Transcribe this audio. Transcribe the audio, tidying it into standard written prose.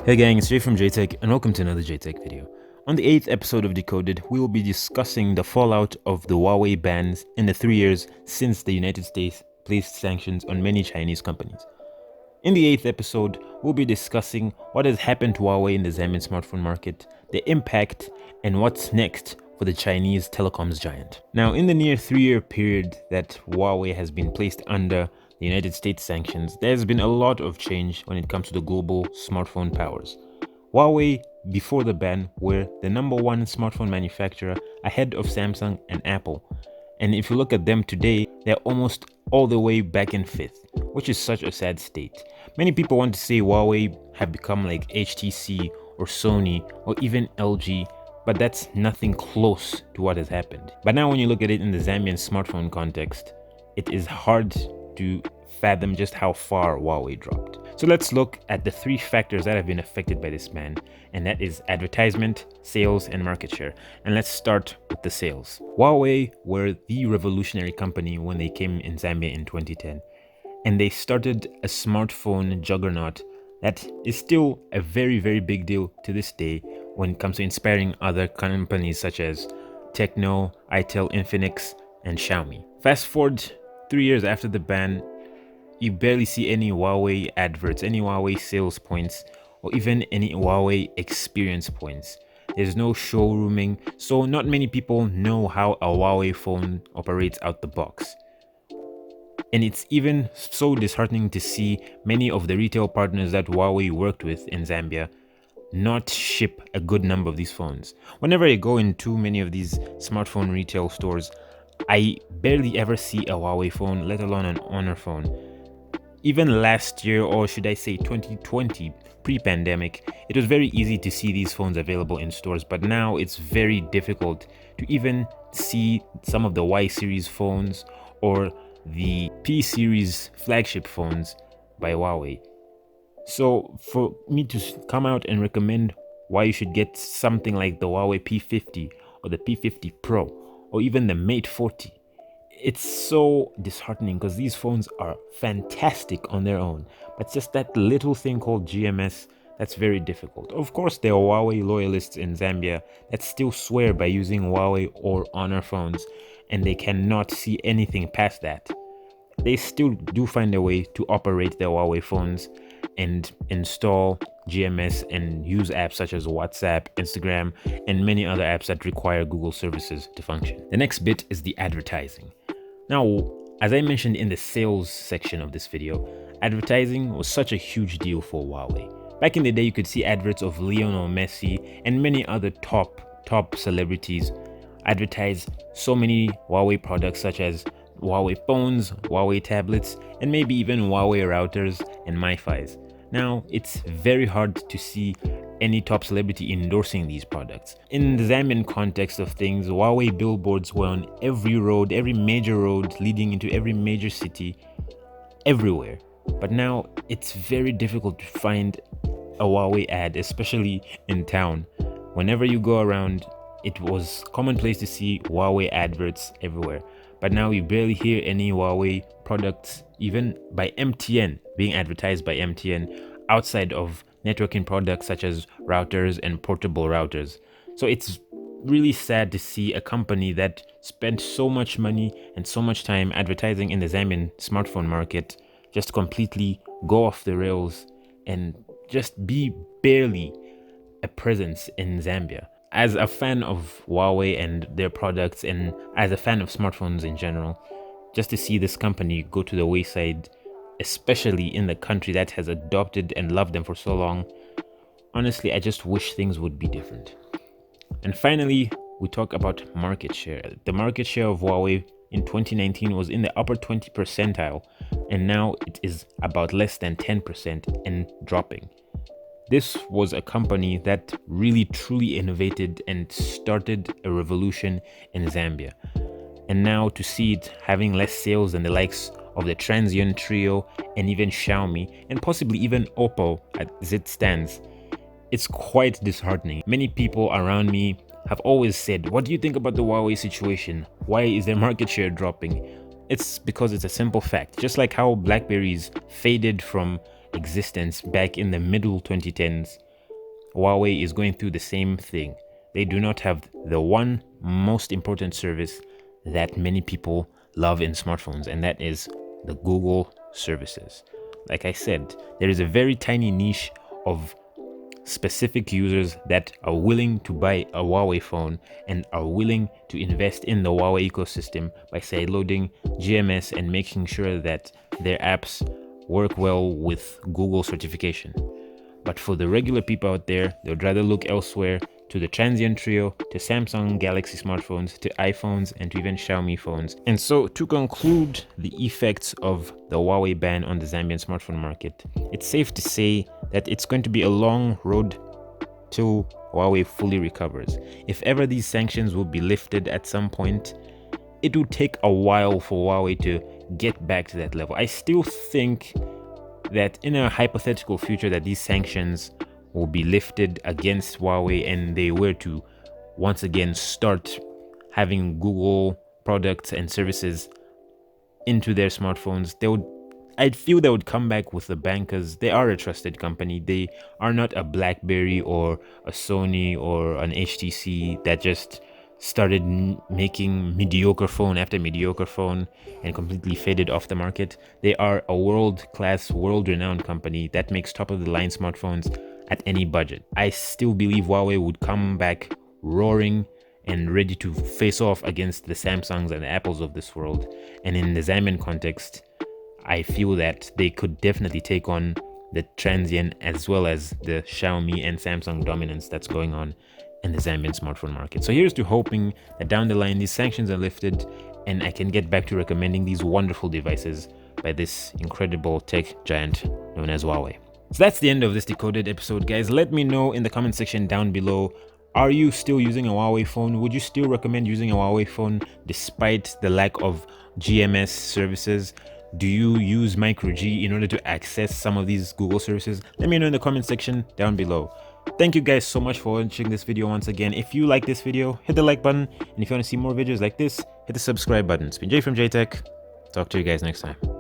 Hey gang, it's Jay from JTech and welcome to another JTech video. On the 8th episode of Decoded, we will be discussing the fallout of the Huawei bans in the 3 years since the United States placed sanctions on many Chinese companies. In the 8th episode, we'll be discussing what has happened to Huawei in the Zambian smartphone market, the impact, and what's next for the Chinese telecoms giant. Now, in the near 3-year period that Huawei has been placed under the United States sanctions, there's been a lot of change when it comes to the global smartphone powers. Huawei, before the ban, were the #1 smartphone manufacturer ahead of Samsung and Apple. And if you look at them today, they're almost all the way back in 5th, which is such a sad state. Many people want to say Huawei have become like HTC or Sony or even LG, but that's nothing close to what has happened. But now when you look at it in the Zambian smartphone context, it is hard to fathom just how far Huawei dropped. So let's look at the 3 factors that have been affected by this ban, and that is advertisement, sales, and market share. And let's start with the sales. Huawei were the revolutionary company when they came in Zambia in 2010, and they started a smartphone juggernaut that is still a very, very big deal to this day when it comes to inspiring other companies such as Tecno, Itel, Infinix, and Xiaomi. Fast forward 3 years after the ban, you barely see any Huawei adverts, any Huawei sales points, or even any Huawei experience points. There's no showrooming, so not many people know how a Huawei phone operates out the box. And it's even so disheartening to see many of the retail partners that Huawei worked with in Zambia not ship a good number of these phones. Whenever I go into many of these smartphone retail stores, I barely ever see a Huawei phone, let alone an Honor phone. Even last year, or should I say 2020, pre-pandemic, it was very easy to see these phones available in stores, but now it's very difficult to even see some of the Y series phones or the P series flagship phones by Huawei. So for me to come out and recommend why you should get something like the Huawei P50 or the P50 Pro or even the Mate 40, it's so disheartening because these phones are fantastic on their own, but it's just that little thing called GMS that's very difficult. Of course, there are Huawei loyalists in Zambia that still swear by using Huawei or Honor phones, and they cannot see anything past that. They still do find a way to operate their Huawei phones and install GMS and use apps such as WhatsApp, Instagram, and many other apps that require Google services to function. The next bit is the advertising. Now, as I mentioned in the sales section of this video, advertising was such a huge deal for Huawei. Back in the day, you could see adverts of Lionel Messi and many other top celebrities advertise so many Huawei products such as Huawei phones, Huawei tablets, and maybe even Huawei routers and MiFis. Now, it's very hard to see any top celebrity endorsing these products. In the Zambian context of things, Huawei billboards were on every road, every major road leading into every major city, everywhere. But now it's very difficult to find a Huawei ad, especially in town. Whenever you go around, it was commonplace to see Huawei adverts everywhere. But now you barely hear any Huawei products, even by MTN, being advertised by MTN outside of networking products such as routers and portable routers. So it's really sad to see a company that spent so much money and so much time advertising in the Zambian smartphone market just completely go off the rails and just be barely a presence in Zambia. As a fan of Huawei and their products, and as a fan of smartphones in general, just to see this company go to the wayside, especially in the country that has adopted and loved them for so long, honestly, I just wish things would be different. And finally, we talk about market share. The market share of Huawei in 2019 was in the upper 20 percentile, and now it is about less than 10% and dropping. This was a company that really truly innovated and started a revolution in Zambia. And now to see it having less sales than the likes of the Transsion Trio and even Xiaomi and possibly even Oppo as it stands, it's quite disheartening. Many people around me have always said, what do you think about the Huawei situation? Why is their market share dropping? It's because it's a simple fact. Just like how Blackberries faded from existence back in the middle 2010s, Huawei is going through the same thing. They do not have the one most important service that many people love in smartphones, and that is the Google services. Like I said, there is a very tiny niche of specific users that are willing to buy a Huawei phone and are willing to invest in the Huawei ecosystem by sideloading GMS and making sure that their apps work well with Google certification. But for the regular people out there, they would rather look elsewhere, to the Transient trio, to Samsung Galaxy smartphones, to iPhones, and to even Xiaomi phones. And so, to conclude the effects of the Huawei ban on the Zambian smartphone market, it's safe to say that it's going to be a long road till Huawei fully recovers. If ever these sanctions will be lifted at some point, it will take a while for Huawei to get back to that level. I still think that in a hypothetical future that these sanctions will be lifted against Huawei and they were to once again start having Google products and services into their smartphones, I'd feel they would come back with the bankers. They are a trusted company. They are not a BlackBerry or a Sony or an HTC that just started making mediocre phone after mediocre phone and completely faded off the market. They are a world-class, world-renowned company that makes top-of-the-line smartphones at any budget. I still believe Huawei would come back roaring and ready to face off against the Samsungs and the Apples of this world. And in the Zambian context, I feel that they could definitely take on the Transient as well as the Xiaomi and Samsung dominance that's going on in the Zambian smartphone market. So here's to hoping that down the line these sanctions are lifted and I can get back to recommending these wonderful devices by this incredible tech giant known as Huawei. So that's the end of this Decoded episode, guys. Let me know in the comment section down below, are you still using a Huawei phone? Would you still recommend using a Huawei phone despite the lack of GMS services? Do you use microG in order to access some of these Google services? Let me know in the comment section down below. Thank you guys so much for watching this video once again. If you like this video, hit the like button. And if you want to see more videos like this, hit the subscribe button. It's been Jay from JTech. Talk to you guys next time.